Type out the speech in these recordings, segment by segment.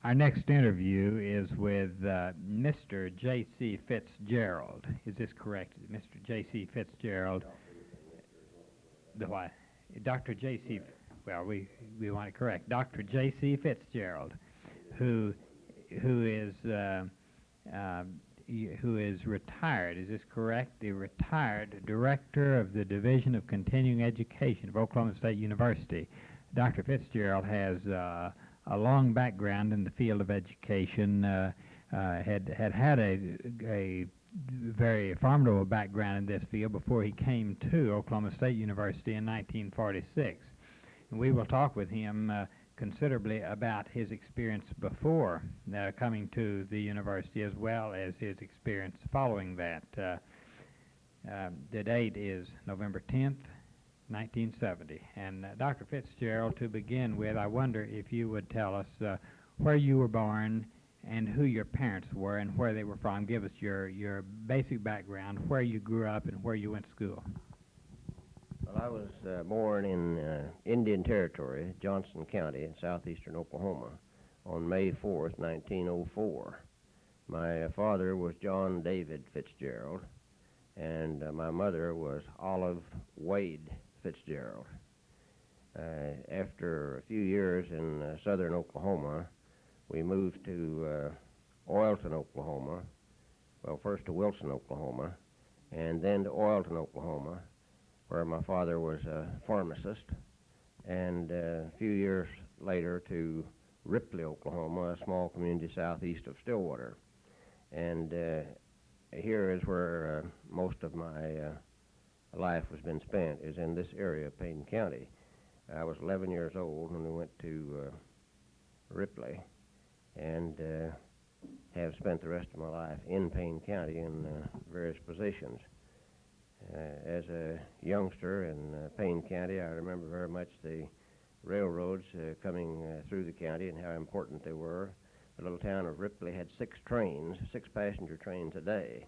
Our next interview is with Mr. J.C. Fitzgerald. Is this correct? Mr. J.C. Fitzgerald. The what? Dr. J.C. Well, we want it correct. Dr. J.C. Fitzgerald, who is retired. Is this correct? The retired director of the Division of Continuing Education of Oklahoma State University. Dr. Fitzgerald has a long background in the field of education, had a very formidable background in this field before he came to Oklahoma State University in 1946. And we will talk with him considerably about his experience before coming to the university as well as his experience following that. The date is November 10th, 1970. And Dr. Fitzgerald, to begin with, I wonder if you would tell us where you were born and who your parents were and where they were from. Give us your basic background, where you grew up and where you went to school. Well, I was born in Indian Territory, Johnson County in southeastern Oklahoma on May 4th, 1904. My father was John David Fitzgerald, and my mother was Olive Wade Fitzgerald. After a few years in southern Oklahoma, we moved to Oilton, Oklahoma. Well, first to Wilson, Oklahoma, and then to Oilton, Oklahoma, where my father was a pharmacist, and a few years later to Ripley, Oklahoma, a small community southeast of Stillwater. And here is where most of my life has been spent, is in this area of Payne County. I was 11 years old when we went to Ripley, and have spent the rest of my life in Payne County in various positions. As a youngster in Payne County, I remember very much the railroads coming through the county and how important they were. The little town of Ripley had 6 passenger trains a day.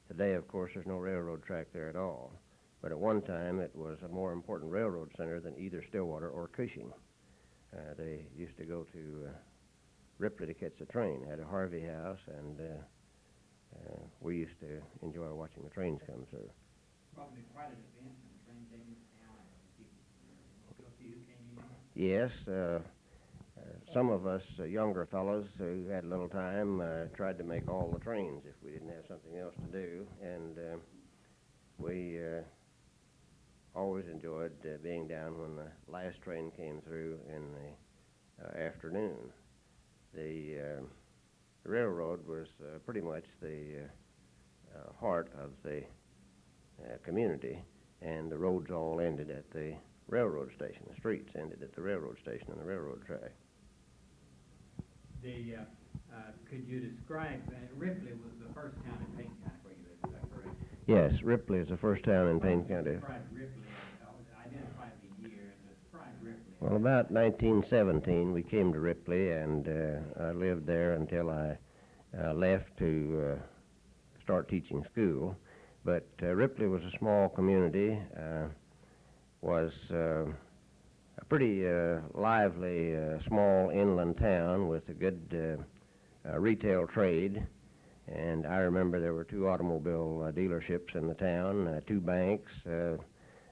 Today, of course, there's no railroad track there at all. But at one time, it was a more important railroad center than either Stillwater or Cushing. They used to go to Ripley to catch the train. Had a Harvey house, and we used to enjoy watching the trains come through. Probably quite an event when the train came into town. Go see who came in? Yes. Some of us younger fellows who had a little time tried to make all the trains if we didn't have something else to do. And we always enjoyed being down when the last train came through in the afternoon. The railroad was pretty much the heart of the community, and the roads all ended at the railroad station. The streets ended at the railroad station and the railroad track. Could you describe, Ripley was the first town in Payne County where you lived, is that correct? Yes, Ripley is the first town in Payne County. Describe Ripley, identify the year, and describe Ripley. Well, about 1917, we came to Ripley, and I lived there until I left to start teaching school. But Ripley was a small community, was a pretty lively small inland town with a good retail trade. And I remember there were 2 automobile dealerships in the town, 2 banks,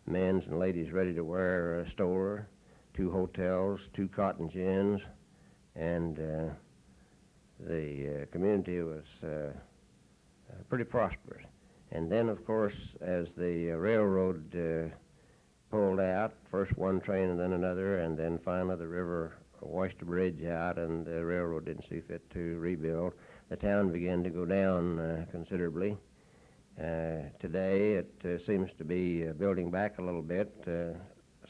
men's and ladies' ready-to-wear store, 2 hotels, 2 cotton gins, and the community was pretty prosperous. And then, of course, as the railroad pulled out, first one train and then another, and then finally the river washed the bridge out and the railroad didn't see fit to rebuild, the town began to go down considerably. Today it seems to be building back a little bit,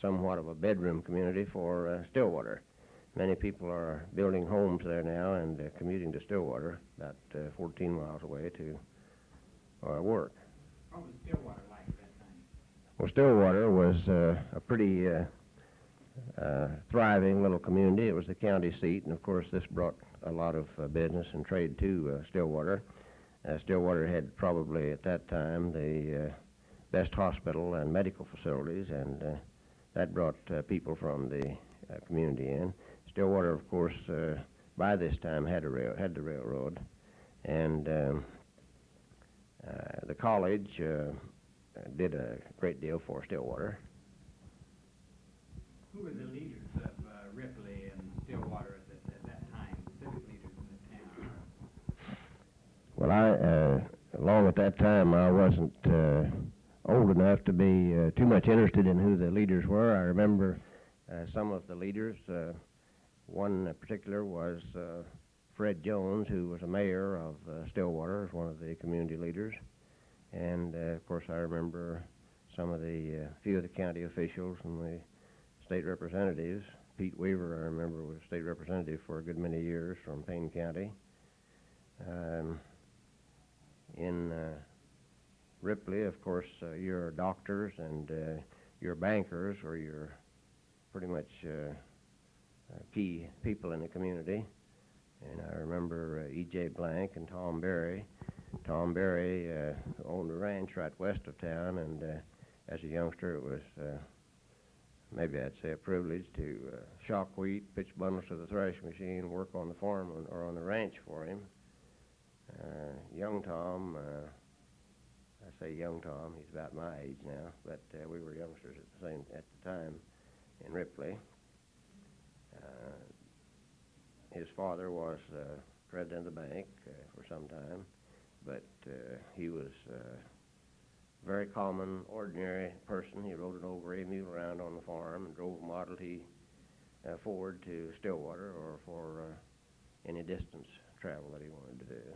somewhat of a bedroom community for Stillwater. Many people are building homes there now and commuting to Stillwater, about 14 miles away to work. What was Stillwater like at that time? Well, Stillwater was a pretty thriving little community. It was the county seat, and of course this brought a lot of business and trade to Stillwater. Stillwater had probably at that time the best hospital and medical facilities, and that brought people from the community in. Stillwater, of course, by this time had the railroad, and the college did a great deal for Stillwater. Who were the leaders of Ripley and Stillwater at that time, civic leaders in the town? Well, along at that time, I wasn't old enough to be too much interested in who the leaders were. I remember some of the leaders. One in particular was Fred Jones, who was a mayor of Stillwater, as one of the community leaders. And, of course, I remember some of the few of the county officials and the state representatives. Pete Weaver, I remember, was state representative for a good many years from Payne County. In Ripley, of course, your doctors and your bankers were your pretty much key people in the community. And I remember E.J. Blank and Tom Berry. Tom Berry owned a ranch right west of town, and as a youngster it was maybe I'd say a privilege to shock wheat, pitch bundles to the thrashing machine, work on the farm or on the ranch for him. Young Tom, I say young Tom, he's about my age now, but we were youngsters at the time in Ripley. His father was president of the bank for some time, but he was a very common, ordinary person. He rode an old gray mule around on the farm and drove a Model T Ford to Stillwater or for any distance travel that he wanted to do.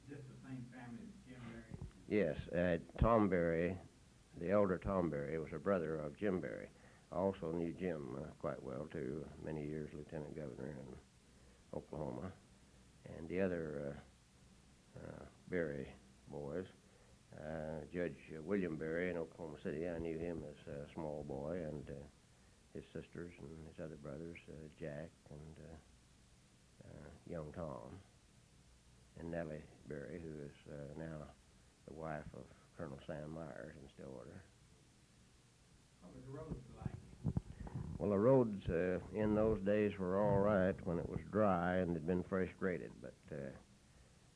Just the same family as Jim Berry? Yes, Tom Berry, the elder Tom Berry, was a brother of Jim Berry. I also knew Jim quite well, too, many years lieutenant governor in Oklahoma. And the other Berry boys, Judge William Berry in Oklahoma City, I knew him as a small boy, and his sisters and his other brothers, Jack and young Tom, and Nellie Berry, who is now the wife of Colonel Sam Myers in Stillwater. What was the roads like? Well, the roads in those days were all right when it was dry and had been fresh graded, but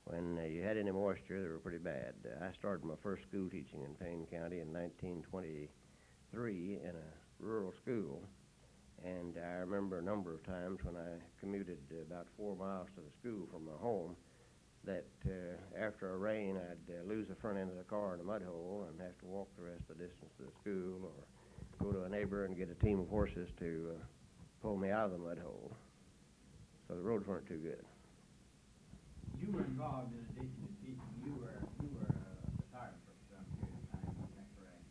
when you had any moisture, they were pretty bad. I started my first school teaching in Payne County in 1923 in a rural school, and I remember a number of times when I commuted about 4 miles to the school from my home that after a rain, I'd lose the front end of the car in a mud hole and have to walk the rest of the distance to the school or go to a neighbor and get a team of horses to pull me out of the mud hole. So the roads weren't too good. You were involved in addition to teaching. You were a photographer for some period of time, is that correct?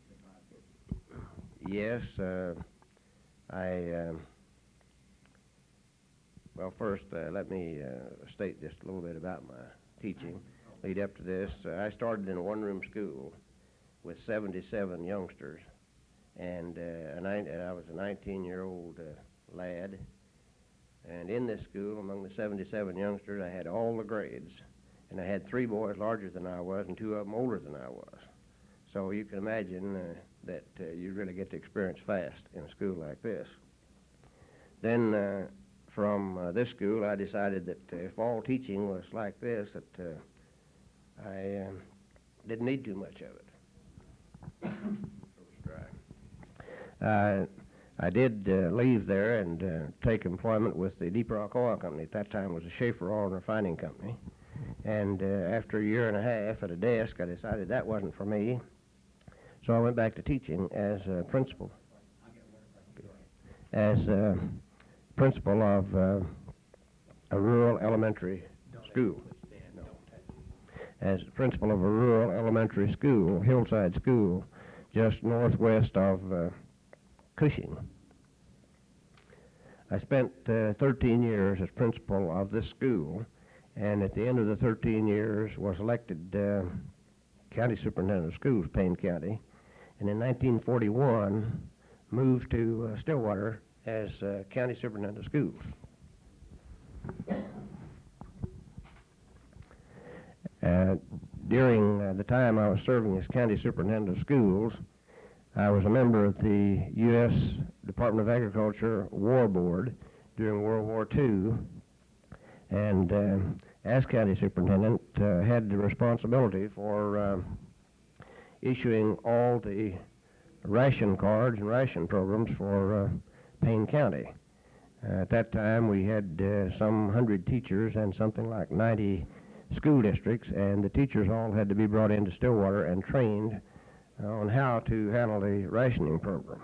Yes, well, first, let me state just a little bit about my teaching. Lead up to this, I started in a one-room school with 77 youngsters, and I was a 19-year-old lad. And in this school, among the 77 youngsters, I had all the grades, and I had 3 boys larger than I was and 2 of them older than I was. So you can imagine that you really get to experience fast in a school like this. Then from this school, I decided that if all teaching was like this, that I didn't need too much of it. I did leave there and take employment with the Deep Rock Oil Company. At that time it was a Schaefer Oil and Refining Company. And after a year and a half at a desk, I decided that wasn't for me. So I went back to teaching as a principal. As principal of a rural elementary school. As principal of a rural elementary school, hillside school, just northwest of Cushing. I spent 13 years as principal of this school, and at the end of the 13 years was elected county superintendent of schools, Payne County, and in 1941 moved to Stillwater as county superintendent of schools. During the time I was serving as county superintendent of schools, I was a member of the U.S. Department of Agriculture War Board during World War II, And as county superintendent, had the responsibility for issuing all the ration cards and ration programs for Payne County. At that time, we had some 100 teachers and something like 90 school districts, and the teachers all had to be brought into Stillwater and trained on how to handle the rationing program.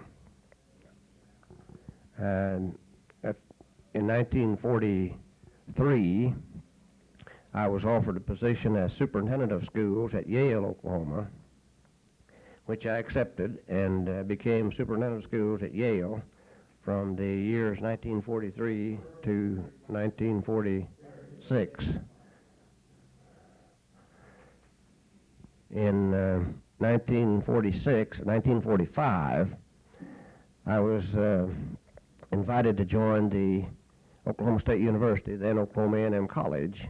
And in 1943, I was offered a position as superintendent of schools at Yale, Oklahoma, which I accepted, and became superintendent of schools at Yale from the years 1943 to 1946. In 1945, I was invited to join the Oklahoma State University, then Oklahoma A&M College,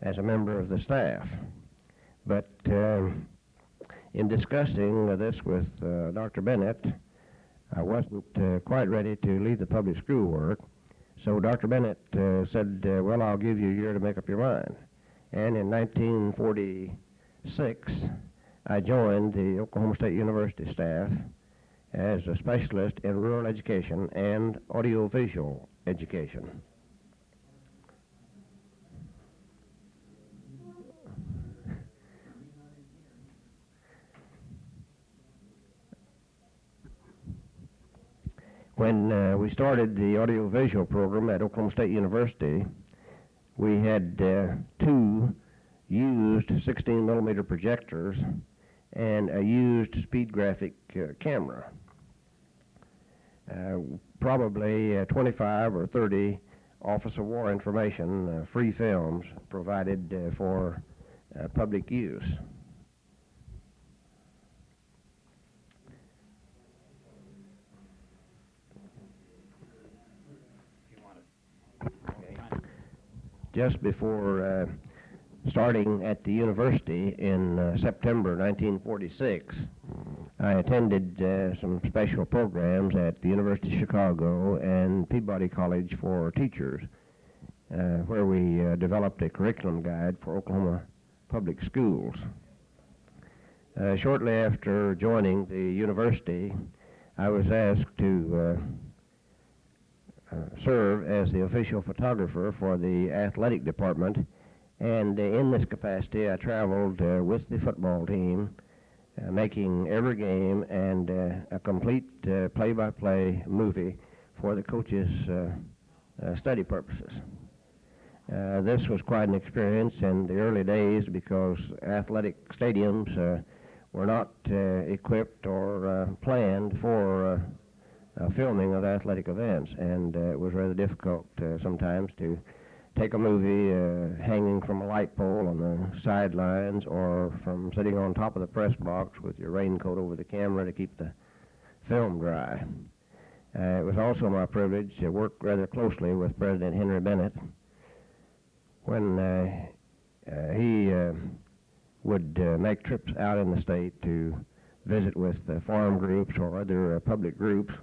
as a member of the staff. But in discussing this with Dr. Bennett, I wasn't quite ready to leave the public school work, so Dr. Bennett said, well, I'll give you a year to make up your mind. And in 1946, I joined the Oklahoma State University staff as a specialist in rural education and audiovisual education. When we started the audiovisual program at Oklahoma State University, we had two used 16mm projectors and a used speed graphic camera. Probably 25 or 30 Office of War Information free films provided for public use. Just before starting at the university in September 1946, I attended some special programs at the University of Chicago and Peabody College for Teachers, where we developed a curriculum guide for Oklahoma public schools. Shortly after joining the university, I was asked to serve as the official photographer for the athletic department, and in this capacity I traveled with the football team, making every game and a complete play-by-play movie for the coaches' study purposes. This was quite an experience in the early days because athletic stadiums were not equipped or planned for filming of athletic events, and it was rather difficult sometimes to take a movie hanging from a light pole on the sidelines or from sitting on top of the press box with your raincoat over the camera to keep the film dry. It was also my privilege to work rather closely with President Henry Bennett when he would make trips out in the state to visit with farm groups or other public groups.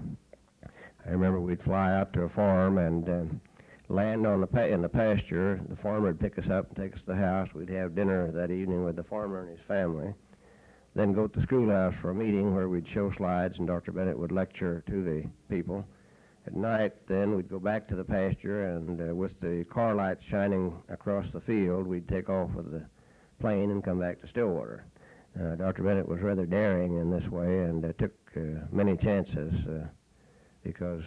I remember we'd fly out to a farm and land on in the pasture. The farmer would pick us up and take us to the house. We'd have dinner that evening with the farmer and his family. Then go to the schoolhouse for a meeting where we'd show slides and Dr. Bennett would lecture to the people. At night, then, we'd go back to the pasture, and with the car lights shining across the field, we'd take off with the plane and come back to Stillwater. Dr. Bennett was rather daring in this way and took many chances because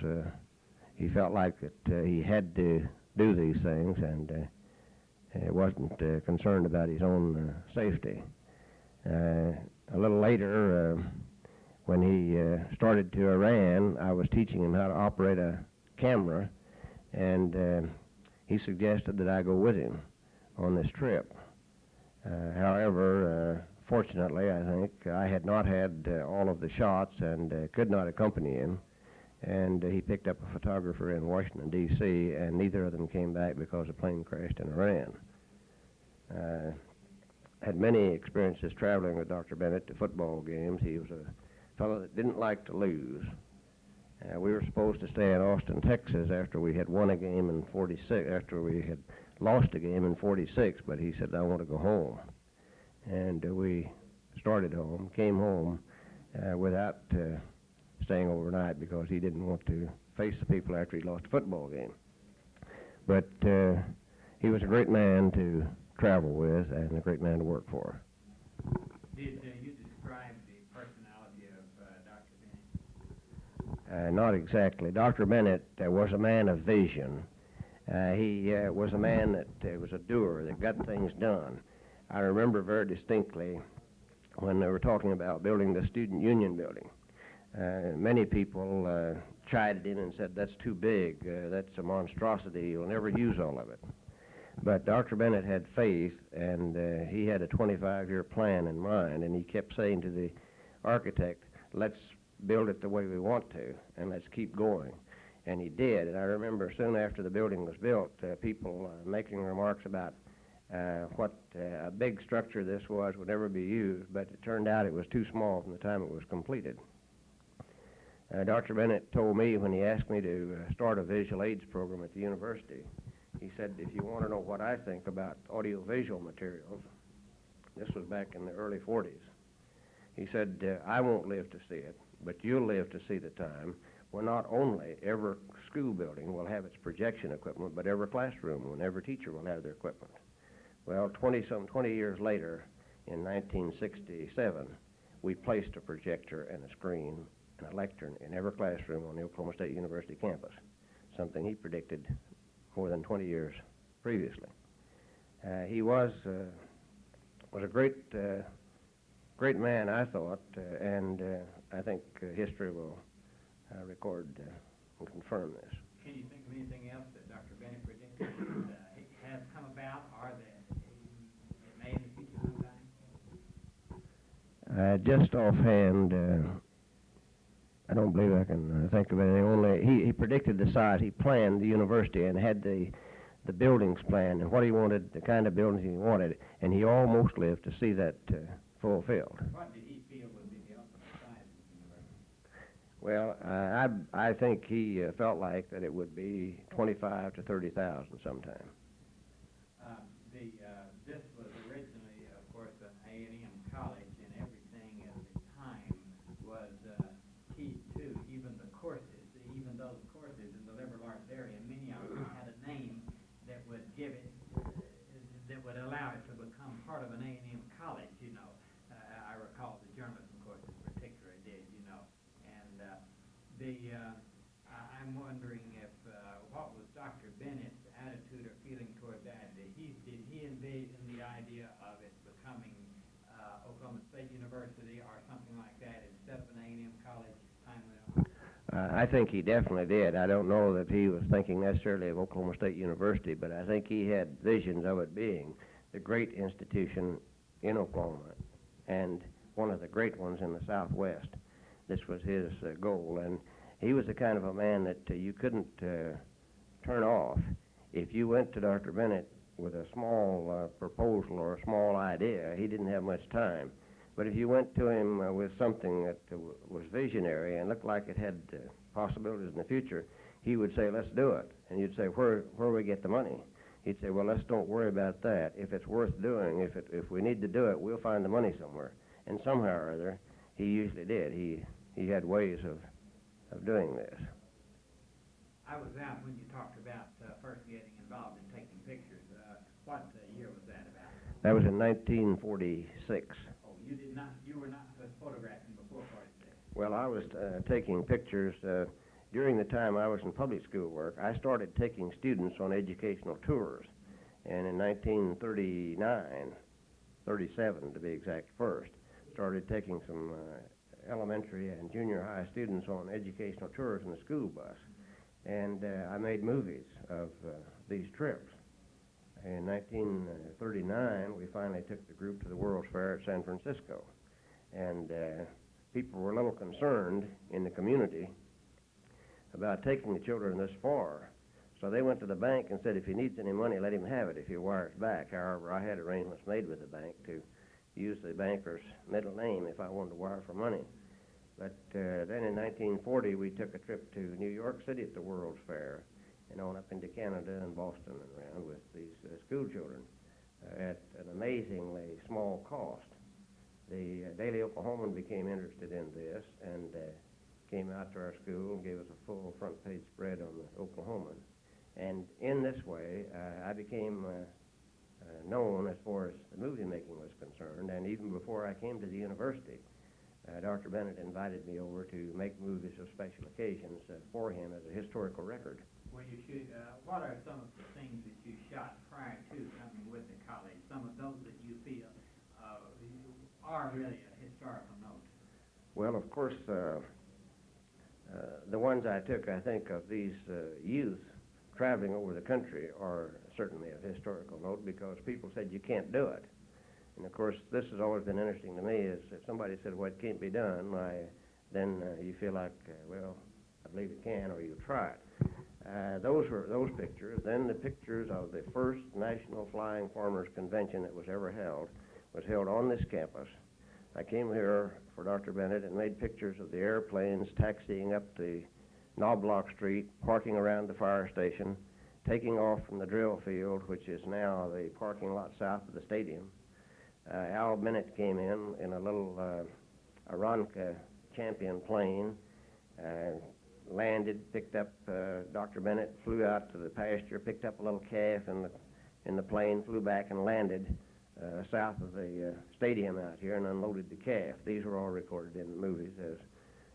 he felt like that he had to do these things and wasn't concerned about his own safety. A little later, when he started to Iran, I was teaching him how to operate a camera, and he suggested that I go with him on this trip. However, fortunately, I think, I had not had all of the shots and could not accompany him. And he picked up a photographer in Washington, D.C., and neither of them came back because the plane crashed in Iran. Had many experiences traveling with Dr. Bennett to football games. He was a fellow that didn't like to lose. We were supposed to stay in Austin, Texas after we had won a game in 46, after we had lost a game in '46, but he said, I want to go home. And we started home, came home without staying overnight because he didn't want to face the people after he lost a football game. But he was a great man to travel with and a great man to work for. Did you describe the personality of Dr. Bennett? Not exactly. Dr. Bennett was a man of vision. He was a man that was a doer, that got things done. I remember very distinctly when they were talking about building the Student Union building. Many people chided him and said, that's too big, that's a monstrosity, you'll never use all of it. But Dr. Bennett had faith, and he had a 25-year plan in mind, and he kept saying to the architect, let's build it the way we want to, and let's keep going. And he did, and I remember soon after the building was built, people making remarks about what a big structure this was, would never be used, but it turned out it was too small from the time it was completed. Dr. Bennett told me when he asked me to start a visual aids program at the university, he said, if you want to know what I think about audiovisual materials, this was back in the early 40s, he said, I won't live to see it, but you'll live to see the time when not only every school building will have its projection equipment, but every classroom and every teacher will have their equipment. Well, 20 years later, in 1967, we placed a projector and a screen and a lectern in every classroom on the Oklahoma State University campus, something he predicted more than 20 years previously. He was a great man, I thought, and I think history will record and confirm this. Can you think of anything else that Dr. Bennett predicted has come about, or that it may in the future sometime? Just offhand, I don't believe I can think of anything. Only he predicted the size. He planned the university and had the buildings planned and what he wanted, the kind of buildings he wanted, and he almost lived to see that fulfilled. What did he feel would be the ultimate size of the university? Well, I think he felt like that it would be 25 to 30,000 sometime. This was originally, of course, an A&M college, and everything at the time was keyed to, even the courses, even those courses in the liberal arts area. Many of them had a name that would give it, that would allow it to become part of an A&M college, you know. I recall the journalism course in particular did, you know. And I'm wondering if what was Dr. Bennett's attitude or feeling toward that? Did he envision the idea of it becoming Oklahoma State University or something like that instead of an A&M college time went on? I think he definitely did. I don't know that he was thinking necessarily of Oklahoma State University, but I think he had visions of it being the great institution in Oklahoma and one of the great ones in the Southwest. This was his goal, and he was the kind of a man that you couldn't turn off. If you went to Dr. Bennett with a small proposal or a small idea, he didn't have much time. But if you went to him with something that was visionary and looked like it had possibilities in the future, he would say, let's do it. And you'd say, where we get the money? He'd say, well, let's don't worry about that. If it's worth doing, if we need to do it, we'll find the money somewhere. And somehow or other, he usually did. He had ways of doing this. I was out when you talked about first getting involved in taking pictures. What year was that about? That was in 1946. Oh, you were not photographing before 46? Well, I was taking pictures during the time I was in public school work. I started taking students on educational tours. And in 1939, 37 to be exact first, started taking some elementary and junior high students on educational tours in the school bus. And I made movies of these trips. In 1939, we finally took the group to the World's Fair at San Francisco. And people were a little concerned in the community about taking the children this far. So they went to the bank and said, if he needs any money, let him have it if he wires back. However, I had arrangements made with the bank to use the banker's middle name if I wanted to wire for money. But then in 1940, we took a trip to New York City at the World's Fair, and on up into Canada and Boston and around with these school children at an amazingly small cost. The Daily Oklahoman became interested in this and came out to our school and gave us a full front page spread on the Oklahoman. And in this way, I became known as far as the movie making was concerned, and even before I came to the university, Dr. Bennett invited me over to make movies of special occasions for him as a historical record. When you shoot, what are some of the things that you shot prior to coming with the college? Some of those that you feel are really a historical note. Well, of course, the ones I took, I think, of these youth traveling over the country are certainly of historical note because people said you can't do it. And of course, this has always been interesting to me is if somebody said, well, it can't be done, then you feel like, well, I believe it can, or you try it. Those were those pictures. Then the pictures of the first National Flying Farmers Convention that was ever held was held on this campus. I came here for Dr. Bennett and made pictures of the airplanes taxiing up the Knobloch Street, parking around the fire station, taking off from the drill field, which is now the parking lot south of the stadium. Al Bennett came in a little Aeronca Champion plane, landed, picked up Dr. Bennett, flew out to the pasture, picked up a little calf in the plane, flew back and landed south of the stadium out here and unloaded the calf. These were all recorded in the movies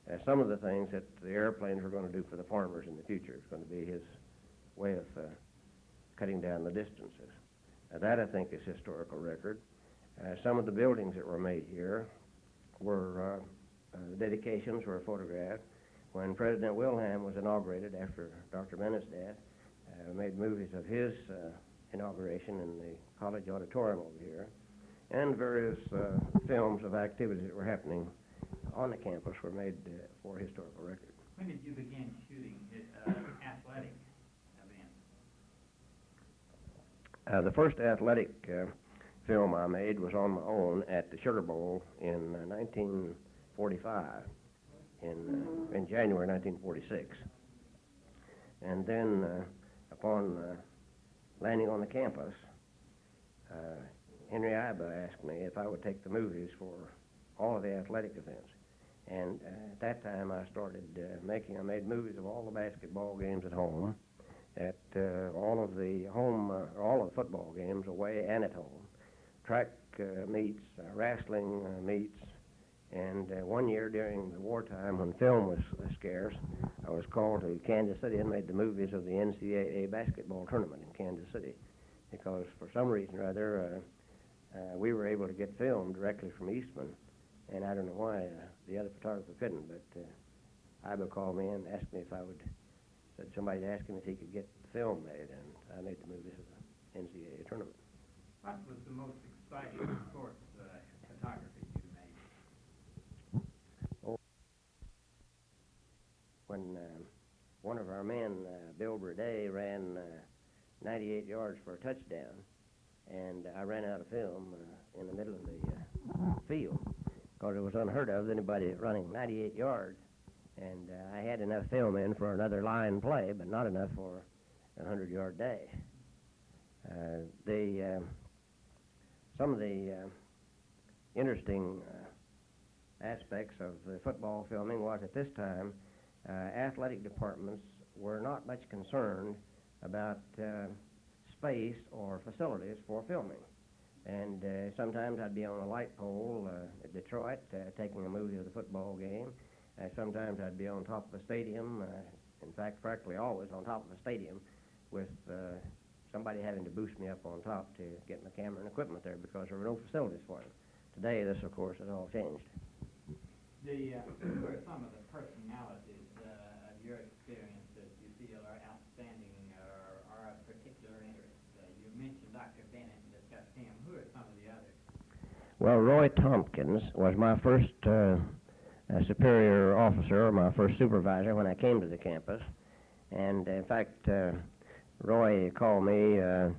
as some of the things that the airplanes were going to do for the farmers in the future. It's going to be his way of cutting down the distances. That, I think, is historical record. Some of the buildings that were made here were, the dedications were photographed. When President Wilhelm was inaugurated after Dr. Bennett's death, we made movies of his inauguration in the college auditorium over here, and various films of activities that were happening on the campus were made for historical record. When did you begin shooting athletic events? The first athletic film I made was on my own at the Sugar Bowl in 1945, in January 1946. And then upon landing on the campus, Henry Iba asked me if I would take the movies for all of the athletic events. And at that time I started I made movies of all the basketball games at home, at all of the football games away and at home, track meets, wrestling meets, and one year during the wartime when film was scarce, I was called to Kansas City and made the movies of the NCAA basketball tournament in Kansas City, because for some reason or other we were able to get film directly from Eastman, and I don't know why the other photographer couldn't, but Iba called me and asked me if I would, said somebody to ask him if he could get the film made, and I made the movies of the NCAA tournament. What was the most exciting sports photography you made? Oh, when one of our men, Bill Burdett, ran 98 yards for a touchdown, and I ran out of film in the middle of the field, because it was unheard of anybody running 98 yards, and I had enough film in for another line play, but not enough for a 100-yard day. Some of the interesting aspects of the football filming was at this time, athletic departments were not much concerned about space or facilities for filming. And sometimes I'd be on a light pole at Detroit taking a movie of the football game. Sometimes I'd be on top of a stadium, in fact, practically always on top of a stadium, with somebody having to boost me up on top to get my camera and equipment there because there were no facilities for it. Today, this, of course, has all changed. Who are some of the personalities of your experience that you feel are outstanding or are of particular interest? You mentioned Dr. Bennett and discussed him. Who are some of the others? Well, Roy Tompkins was my first superior officer, or my first supervisor when I came to the campus. And, in fact, Roy called me in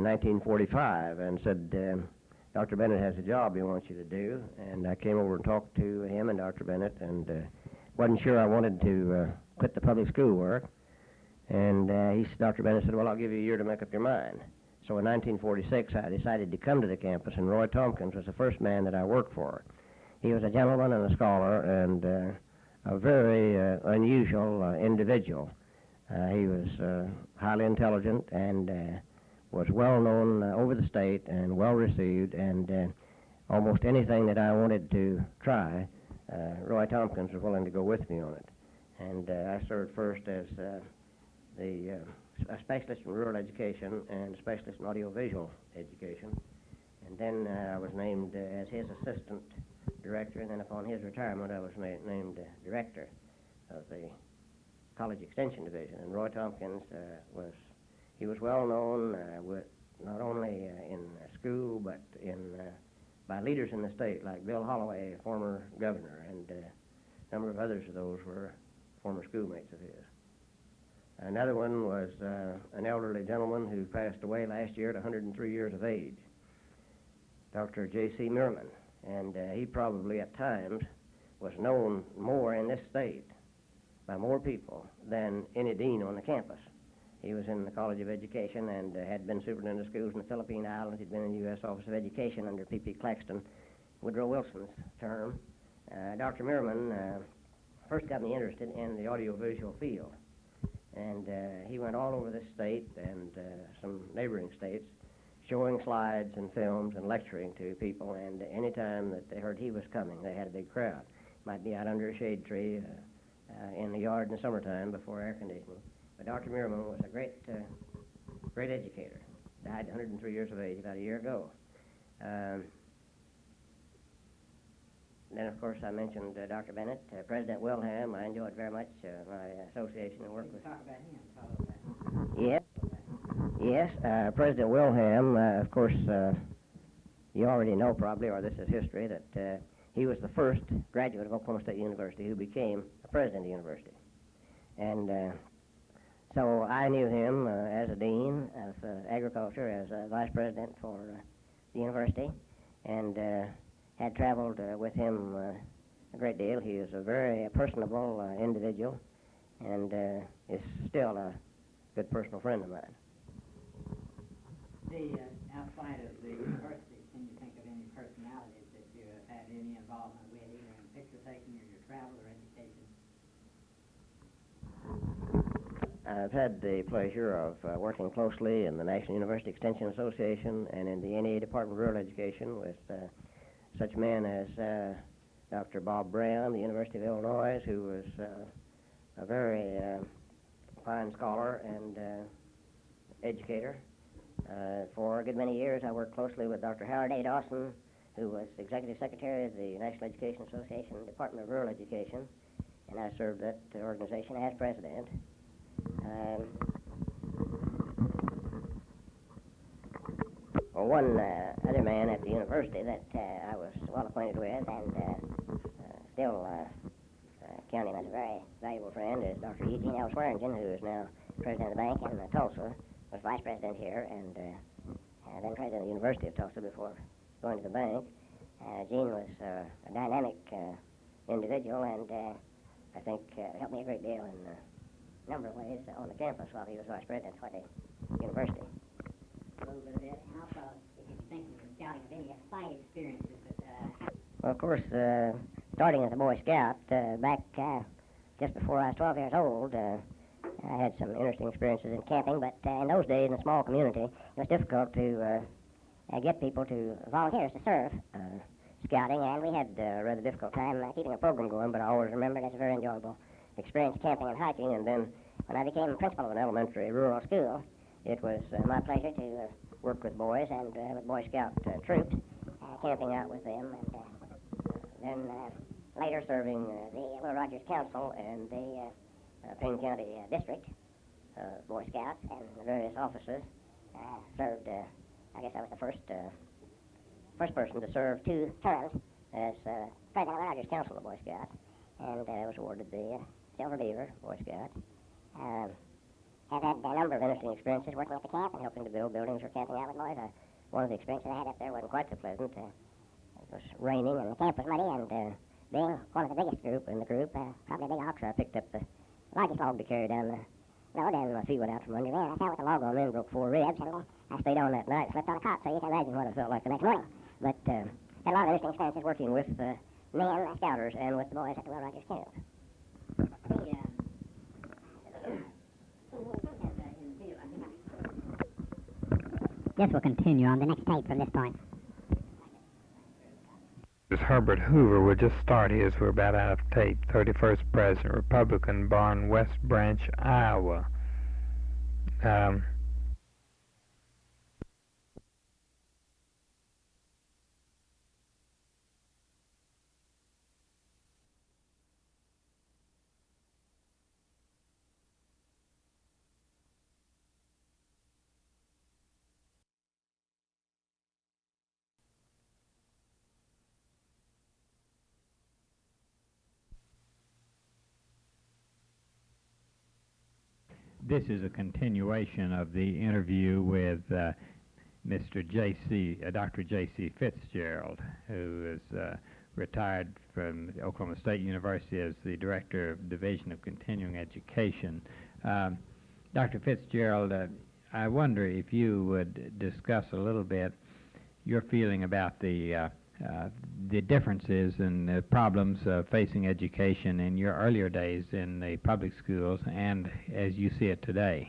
1945 and said, Dr. Bennett has a job he wants you to do. And I came over and talked to him and Dr. Bennett, and wasn't sure I wanted to quit the public school work. And Dr. Bennett said, well, I'll give you a year to make up your mind. So in 1946, I decided to come to the campus, and Roy Tompkins was the first man that I worked for. He was a gentleman and a scholar and a very unusual individual. He was highly intelligent and was well known over the state and well received, and almost anything that I wanted to try, Roy Tompkins was willing to go with me on it. And I served first as a specialist in rural education and a specialist in audiovisual education. And then I was named as his assistant director, and then upon his retirement I was named director of the College Extension Division. And Roy Tompkins was well known not only in school but by leaders in the state like Bill Holloway, former governor, and a number of others of those were former schoolmates of his. Another one was an elderly gentleman who passed away last year at 103 years of age, Dr. J.C. Merman. And he probably at times was known more in this state by more people than any dean on the campus. He was in the College of Education and had been superintendent of schools in the Philippine Islands. He'd been in the U.S. Office of Education under P.P. Claxton, Woodrow Wilson's term. Dr. Merman first got me interested in the audiovisual field. And he went all over this state and some neighboring states, showing slides and films and lecturing to people. And any time that they heard he was coming, they had a big crowd. Might be out under a shade tree in the yard in the summertime before air conditioning. But Dr. Merman was a great educator. Died at 103 years of age about a year ago. Then, of course, I mentioned Dr. Bennett, President Wilhelm. I enjoyed very much my association and work with. Talk about him. Yes. President Wilhelm, of course, you already know probably, or this is history, that he was the first graduate of Oklahoma State University who became a president of the university. And so I knew him as a dean of agriculture, as a vice president for the university, and had traveled with him a great deal. He is a very personable individual and is still a good personal friend of mine. Outside of the university, can you think of any personalities that you have had any involvement with, either in picture taking or your travel or education? I've had the pleasure of working closely in the National University Extension Association and in the NEA Department of Rural Education with such men as Dr. Bob Brown, the University of Illinois, who was a very fine scholar and educator. For a good many years, I worked closely with Dr. Howard A. Dawson, who was Executive Secretary of the National Education Association, Department of Rural Education, and I served that organization as president. One other man at the university that I was well acquainted with and still count him as a very valuable friend is Dr. Eugene L. Swearingen, who is now president of the bank in Tulsa, was vice president here, and then president of the University of Tulsa before going to the bank. Gene was a dynamic individual, and I think helped me a great deal in a number of ways on the campus while he was vice president for the university. A little bit of it. And also, if you think of the scouting of any fine experiences that... Well, of course, starting as a Boy Scout, back just before I was 12 years old, I had some interesting experiences in camping, but in those days in a small community, it was difficult to get people to volunteers to serve scouting, and we had a rather difficult time keeping a program going, but I always remember it as a very enjoyable experience camping and hiking. And then when I became principal of an elementary rural school, it was my pleasure to work with boys and with Boy Scout troops, camping out with them, and then later serving the Will Rogers Council and the Payne County District Boy Scouts and the various officers. Served, I guess I was the first person to serve 2 terms as president of the Rogers Council of Boy Scouts, and was awarded the Silver Beaver Boy Scout. Have had a number of interesting experiences working at the camp and helping to build buildings or camping out with boys. One of the experiences I had up there wasn't quite so pleasant. It was raining and the camp was muddy, and being one of the biggest group in the group, probably a big ox, I picked up the largest log to carry down the No, then my feet went out from under there. I sat with a log on there and broke 4 ribs. And I stayed on that night, slept on a cot, so you can imagine what it felt like the next morning. But had a lot of interesting experiences working with men, scouters, and with the boys at the Well Rogers camp. This will continue on the next tape from this point. Herbert Hoover will just start his. We're about out of tape. 31st President, Republican, born West Branch, Iowa. This is a continuation of the interview with Dr. J.C. Fitzgerald, who is retired from Oklahoma State University as the Director of Division of Continuing Education. Dr. Fitzgerald, I wonder if you would discuss a little bit your feeling about the differences and the problems facing education in your earlier days in the public schools and as you see it today.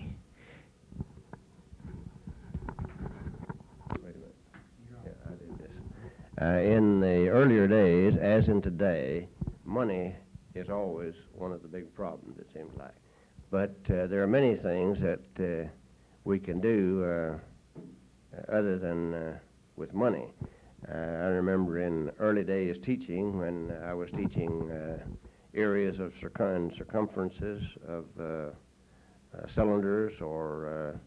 Wait a minute. Yeah, I did this. In the earlier days, as in today, money is always one of the big problems, it seems like. But there are many things that we can do other than with money. I remember in early days teaching, when I was teaching areas of circumferences of cylinders or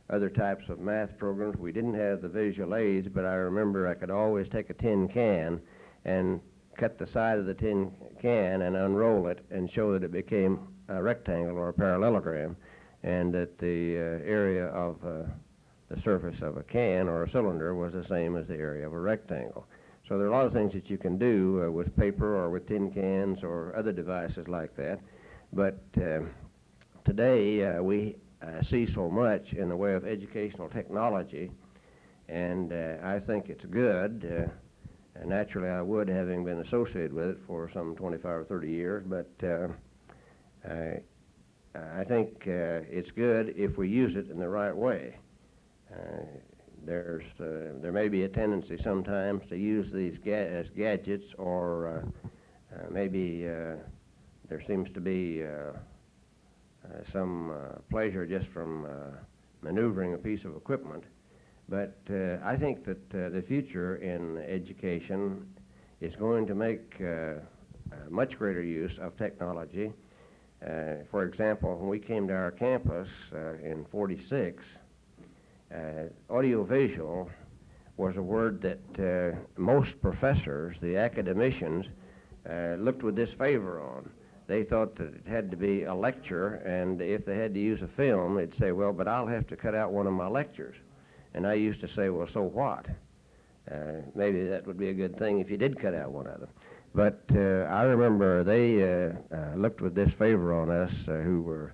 other types of math programs. We didn't have the visual aids, but I remember I could always take a tin can and cut the side of the tin can and unroll it and show that it became a rectangle or a parallelogram, and that the area of the surface of a can or a cylinder was the same as the area of a rectangle. So there are a lot of things that you can do with paper or with tin cans or other devices like that. But today we see so much in the way of educational technology, and I think it's good. Naturally, I would, having been associated with it for some 25 or 30 years, but I think it's good if we use it in the right way. There may be a tendency sometimes to use these as gadgets, or maybe there seems to be some pleasure just from maneuvering a piece of equipment. But I think that the future in education is going to make much greater use of technology. For example, when we came to our campus in '46, audiovisual was a word that most professors, the academicians, looked with disfavor on. They thought that it had to be a lecture, and if they had to use a film, they'd say, well, but I'll have to cut out one of my lectures. And I used to say, well, so what? Maybe that would be a good thing if you did cut out one of them. But I remember they looked with disfavor on us who were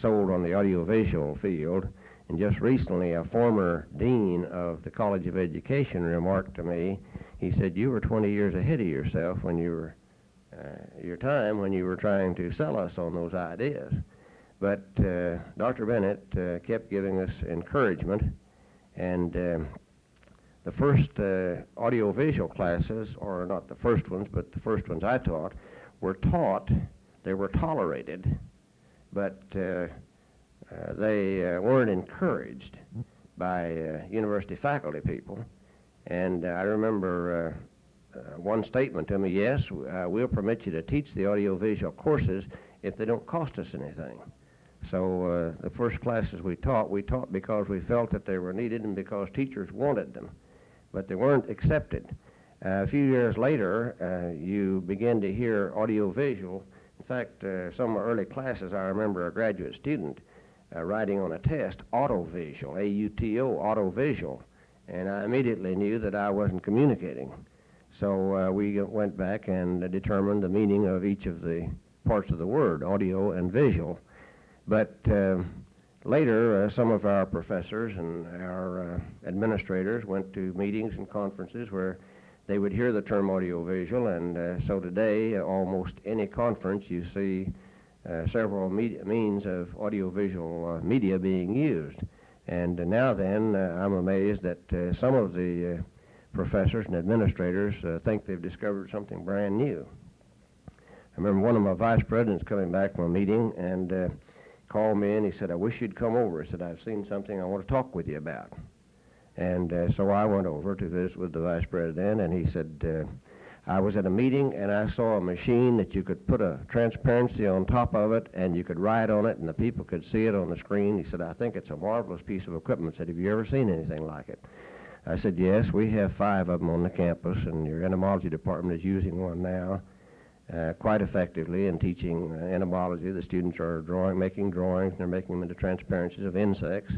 sold on the audiovisual field. And just recently, a former dean of the College of Education remarked to me, he said, you were 20 years ahead of yourself when you were, your time when you were trying to sell us on those ideas. But Dr. Bennett kept giving us encouragement, and the first audiovisual classes, or not the first ones, but the first ones I taught, were taught, they were tolerated, but they weren't encouraged by university faculty people. And I remember one statement to me, yes, we'll permit you to teach the audiovisual courses if they don't cost us anything. So the first classes we taught because we felt that they were needed and because teachers wanted them, but they weren't accepted. A few years later, you begin to hear audiovisual. In fact, some early classes, I remember a graduate student writing on a test, autovisual, A-U-T-O, autovisual, and I immediately knew that I wasn't communicating. So we went back and determined the meaning of each of the parts of the word, audio and visual. But later, some of our professors and our administrators went to meetings and conferences where they would hear the term audiovisual, and so today, almost any conference, you see several means of audiovisual media being used. And now then, I'm amazed that some of the professors and administrators think they've discovered something brand new. I remember one of my vice presidents coming back from a meeting and called me in. He said, "I wish you'd come over." He said, "I've seen something I want to talk with you about." And so I went over to visit with the vice president, and he said, "I was at a meeting and I saw a machine that you could put a transparency on top of it and you could write on it and the people could see it on the screen." He said, "I think it's a marvelous piece of equipment." I said, "Have you ever seen anything like it?" I said, "Yes, we have 5 of them on the campus, and your entomology department is using one now quite effectively in teaching entomology. The students are making drawings, and they're making them into transparencies of insects."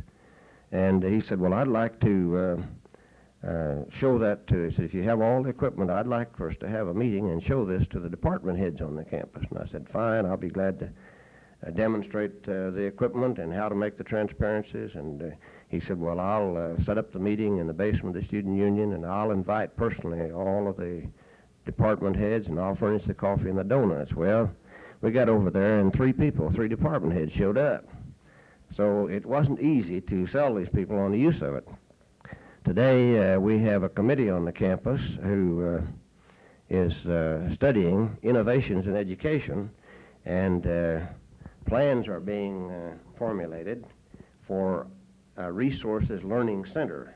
And he said, "Well, I'd like to show that to," he said, "if you have all the equipment, I'd like for us to have a meeting and show this to the department heads on the campus." And I said, "Fine, I'll be glad to demonstrate the equipment and how to make the transparencies." And he said, "Well, I'll set up the meeting in the basement of the student union, and I'll invite personally all of the department heads, and I'll furnish the coffee and the donuts." Well, we got over there, and 3 department heads showed up. So it wasn't easy to sell these people on the use of it. Today, we have a committee on the campus who is studying innovations in education, and plans are being formulated for a resources learning center.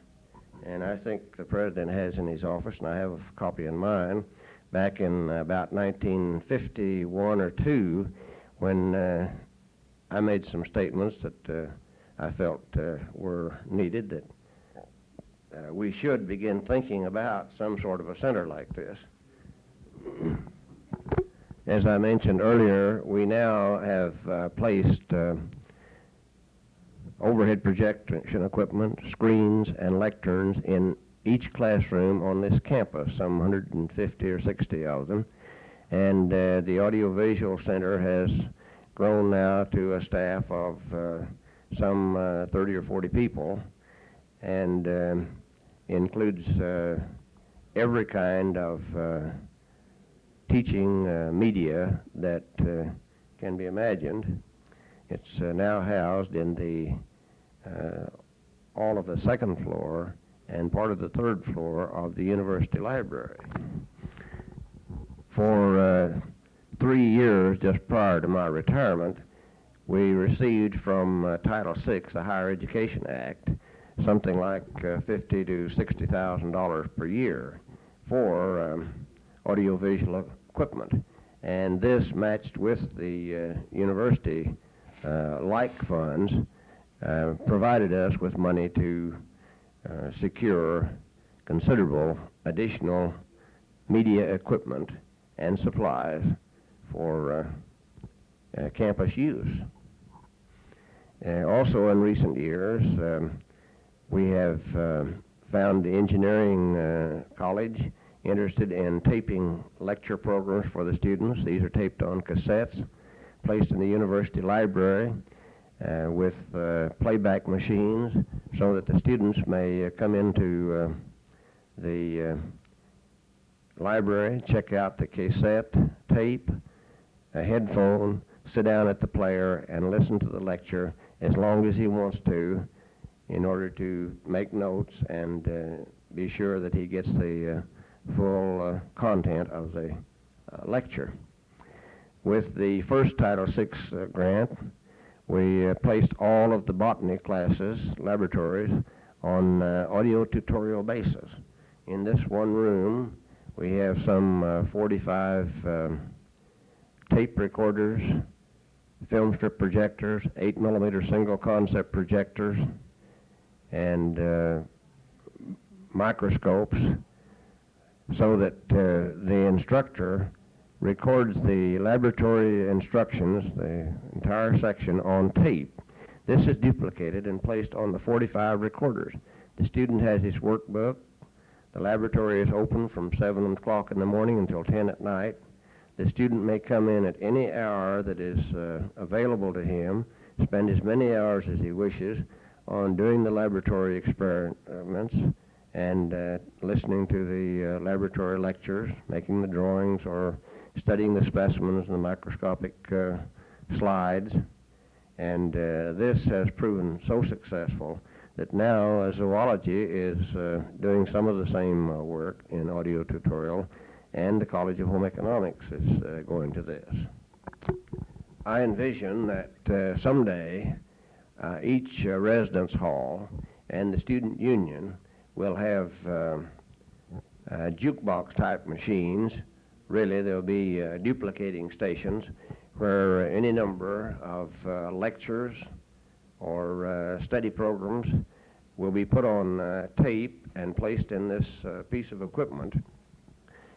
And I think the president has in his office, and I have a copy in mine, back in about 1951 or 2, when I made some statements that I felt were needed, that we should begin thinking about some sort of a center like this. As I mentioned earlier, we now have placed overhead projection equipment, screens, and lecterns in each classroom on this campus, some 150 or 60 of them. And the Audiovisual Center has grown now to a staff of some 30 or 40 people, and includes every kind of teaching media that can be imagined. It's now housed in the all of the 2nd floor and part of the 3rd floor of the university library. For 3 years, just prior to my retirement, we received from Title VI, the Higher Education Act, something like $50,000 to $60,000 per year for audiovisual equipment. And this, matched with the university like funds, provided us with money to secure considerable additional media equipment and supplies for campus use. Also in recent years, we have found the engineering college interested in taping lecture programs for the students. These are taped on cassettes, placed in the university library with playback machines, so that the students may come into the library, check out the cassette, tape, a headphone, sit down at the player and listen to the lecture as long as he wants to, in order to make notes and be sure that he gets the full content of the lecture. With the first Title VI grant, we placed all of the botany classes, laboratories, on audio tutorial basis. In this one room, we have some 45 tape recorders, film strip projectors, 8mm single concept projectors, and microscopes, so that the instructor records the laboratory instructions, the entire section, on tape. This is duplicated and placed on the 45 recorders. The student has his workbook. The laboratory is open from 7 o'clock in the morning until 10 at night. The student may come in at any hour that is available to him spend as many hours as he wishes on doing the laboratory experiments and listening to the laboratory lectures, making the drawings, or studying the specimens and the microscopic slides. And this has proven so successful that now zoology is doing some of the same work in audio tutorial, and the College of Home Economics is going to this. I envision that someday each residence hall and the student union will have jukebox type machines. Really, there'll be duplicating stations where any number of lectures or study programs will be put on tape and placed in this piece of equipment.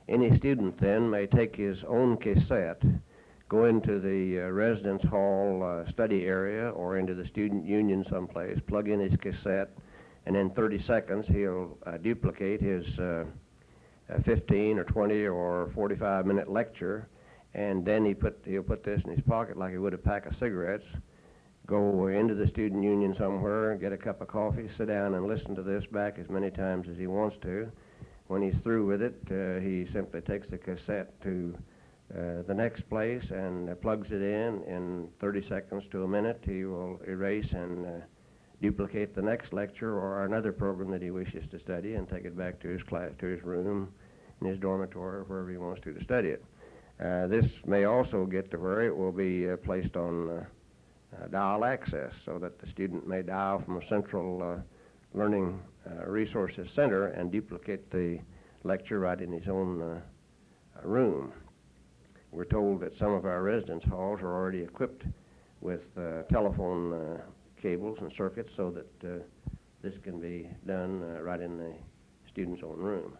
Any student then may take his own cassette, go into the residence hall study area or into the student union someplace, plug in his cassette, and in 30 seconds he'll duplicate his 15 or 20 or 45-minute lecture, and then he'll put this in his pocket like he would a pack of cigarettes, go into the student union somewhere, get a cup of coffee, sit down and listen to this back as many times as he wants to. When he's through with it, he simply takes the cassette to the next place and plugs it in 30 seconds to a minute. He will erase and duplicate the next lecture or another program that he wishes to study and take it back to his class, to his room, in his dormitory, or wherever he wants to study it. This may also get to where it will be placed on dial access, so that the student may dial from a central learning resources center and duplicate the lecture right in his own room. We're told that some of our residence halls are already equipped with telephone cables and circuits so that this can be done right in the student's own room.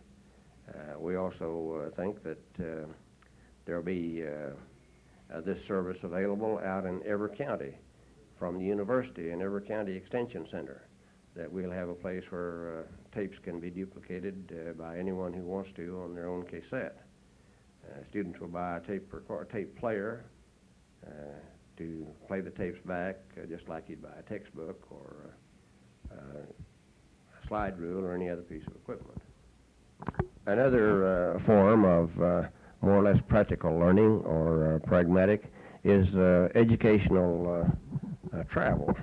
We also think that there'll be this service available out in every county, from the university and every county extension center, that we'll have a place where tapes can be duplicated by anyone who wants to on their own cassette. Students will buy a tape player to play the tapes back, just like you'd buy a textbook or a slide rule or any other piece of equipment. Another form of more or less practical learning or pragmatic is educational travel.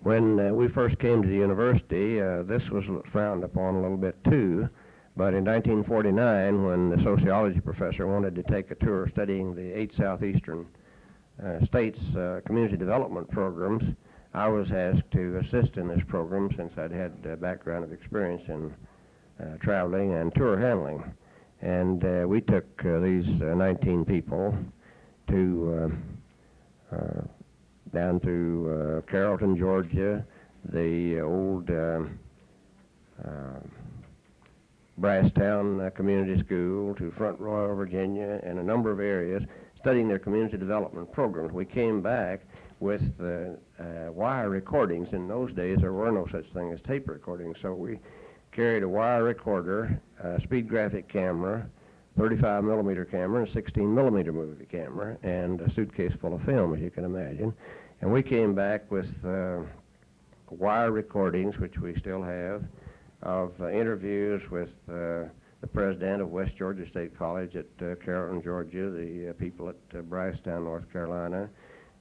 When we first came to the university, this was frowned upon a little bit too, but in 1949, when the sociology professor wanted to take a tour studying the 8 southeastern states' community development programs, I was asked to assist in this program since I'd had a background of experience in traveling and tour handling. And we took these 19 people to down to Carrollton, Georgia, the old Brasstown Community School, to Front Royal, Virginia, and a number of areas, studying their community development programs. We came back with wire recordings. In those days, there were no such thing as tape recordings, so we carried a wire recorder, a speed graphic camera, 35 millimeter camera, and 16 millimeter movie camera, and a suitcase full of film, as you can imagine. And we came back with wire recordings, which we still have, of interviews with the president of West Georgia State College at Carrollton, Georgia, the people at Brasstown, North Carolina,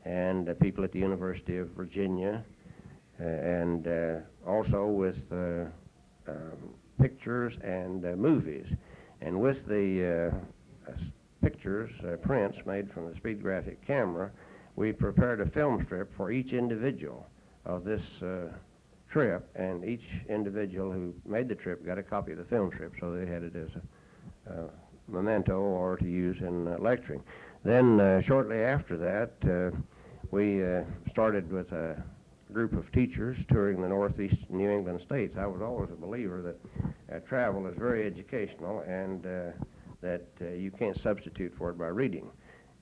and the people at the University of Virginia, and also with pictures and movies. And with the pictures, prints made from the speed graphic camera, we prepared a film strip for each individual of this trip, and each individual who made the trip got a copy of the film strip, so they had it as a memento or to use in lecturing. Then shortly after that, we started with a group of teachers touring the northeast New England states. I was always a believer that travel is very educational, and that you can't substitute for it by reading.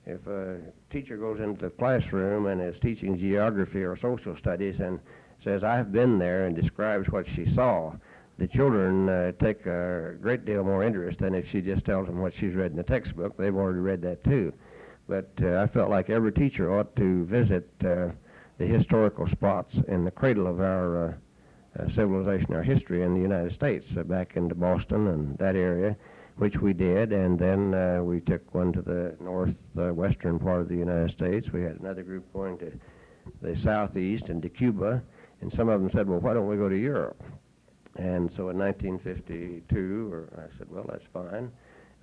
If a teacher goes into the classroom and is teaching geography or social studies and says, "I've been there," and describes what she saw, the children take a great deal more interest than if she just tells them what she's read in the textbook. They've already read that too. But I felt like every teacher ought to visit the the historical spots in the cradle of our civilization, our history in the United States, back into Boston and that area, which we did, and then we took one to the northwestern part of the United States. We had another group going to the southeast and to Cuba, and some of them said, well, why don't we go to Europe? And so in 1952, I said, well, that's fine.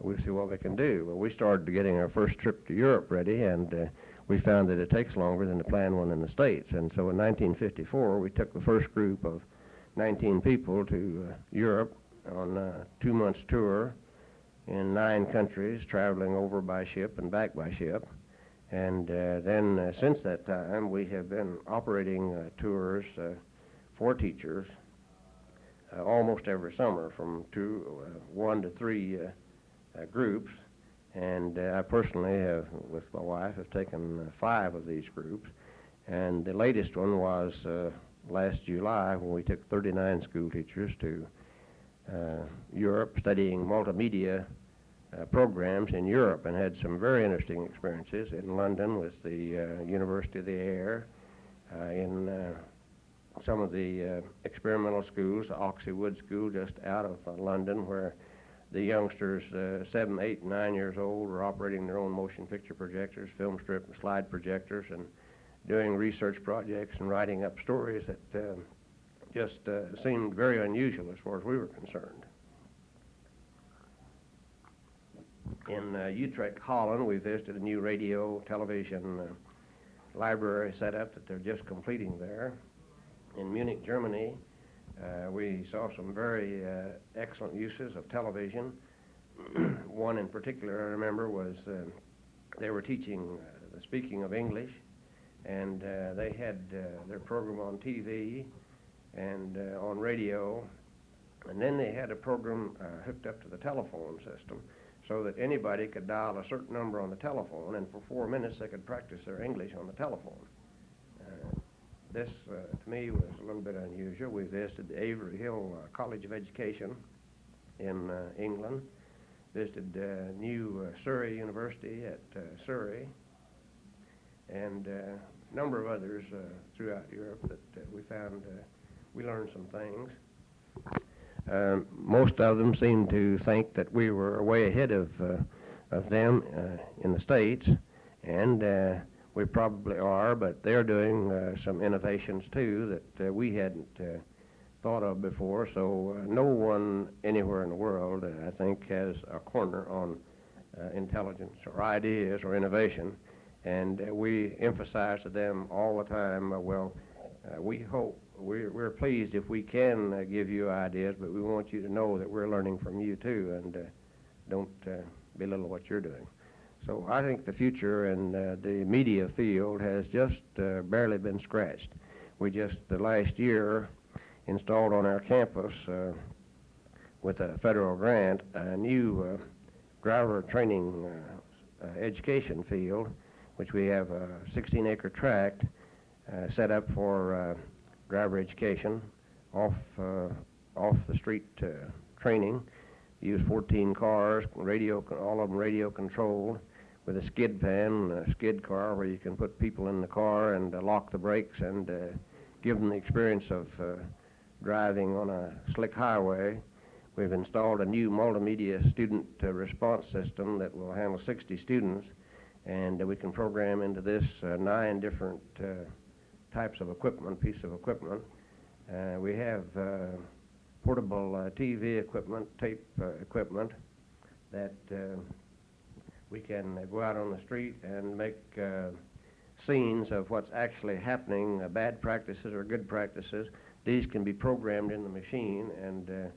We'll see what we can do. Well, we started getting our first trip to Europe ready, and we found that it takes longer than to plan one in the States. And so in 1954, we took the first group of 19 people to Europe on a 2-month tour in 9 countries, traveling over by ship and back by ship. And then since that time, we have been operating tours for teachers almost every summer, from 1 to 3 groups. And I personally have, with my wife, have taken 5 of these groups. And the latest one was last July, when we took 39 school teachers to Europe, studying multimedia programs in Europe, and had some very interesting experiences in London with the University of the Air, in some of the experimental schools, the Oxley Wood School just out of London, where the youngsters, 7, 8, and 9 years old, were operating their own motion picture projectors, film strip and slide projectors, and doing research projects and writing up stories that just seemed very unusual as far as we were concerned. In Utrecht, Holland, we visited a new radio, television library setup that they're just completing there. In Munich, Germany, we saw some very excellent uses of television. One in particular I remember was they were teaching the speaking of English, and they had their program on TV and on radio, and then they had a program hooked up to the telephone system so that anybody could dial a certain number on the telephone, and for 4 minutes they could practice their English on the telephone. This, to me, was a little bit unusual. We visited the Avery Hill College of Education in England, visited New Surrey University at Surrey, and a number of others throughout Europe that we found we learned some things. Most of them seemed to think that we were way ahead of them in the States, and we probably are, but they're doing some innovations too that we hadn't thought of before. So no one anywhere in the world, I think, has a corner on intelligence or ideas or innovation, and we emphasize to them all the time, we hope, we're pleased if we can give you ideas, but we want you to know that we're learning from you too, and don't belittle what you're doing. So I think the future in the media field has just barely been scratched. We just, the last year, installed on our campus with a federal grant a new driver training education field, which we have a 16-acre tract set up for driver education, off the street training. Use 14 cars, radio, all of them radio controlled, with a skid pan, a skid car where you can put people in the car and lock the brakes and give them the experience of driving on a slick highway. We've installed a new multimedia student response system that will handle 60 students, and we can program into this 9 different types of equipment, piece of equipment. We have portable TV equipment, tape equipment that we can go out on the street and make scenes of what's actually happening, bad practices or good practices. These can be programmed in the machine, and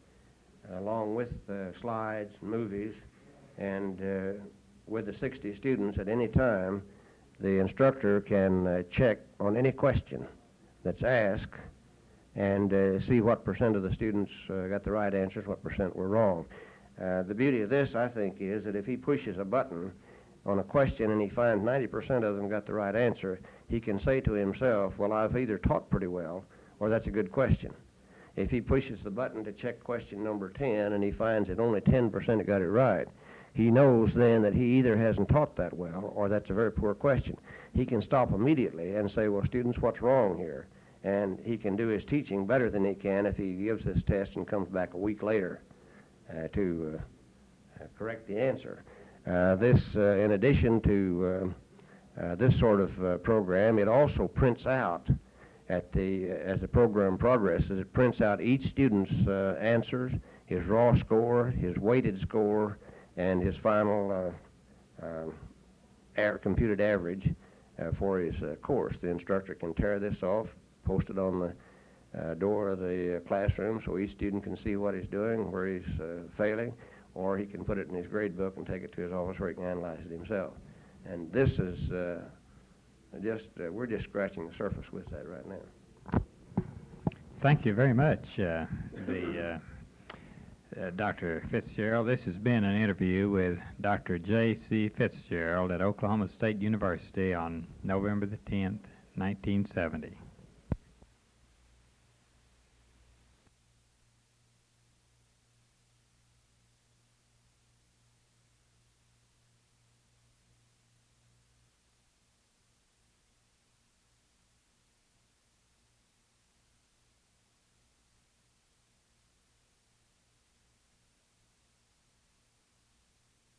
along with slides and movies, and with the 60 students at any time, the instructor can check on any question that's asked and see what % of the students got the right answers, what % were wrong. The beauty of this, I think, is that if he pushes a button on a question and he finds 90% of them got the right answer, he can say to himself, well, I've either taught pretty well or that's a good question. If he pushes the button to check question number 10 and he finds that only 10% got it right, he knows then that he either hasn't taught that well or that's a very poor question. He can stop immediately and say, well, students, what's wrong here? And he can do his teaching better than he can if he gives this test and comes back a week later to correct the answer. In addition to this sort of program, it also prints out as the program progresses, it prints out each student's answers, his raw score, his weighted score, and his final computed average for his course. The instructor can tear this off, post it on the door of the classroom so each student can see what he's doing, where he's failing, or he can put it in his grade book and take it to his office where he can analyze it himself. And this is we're just scratching the surface with that right now. Thank you very much, Dr. Fitzgerald. This has been an interview with Dr. J.C. Fitzgerald at Oklahoma State University on November the 10th, 1970.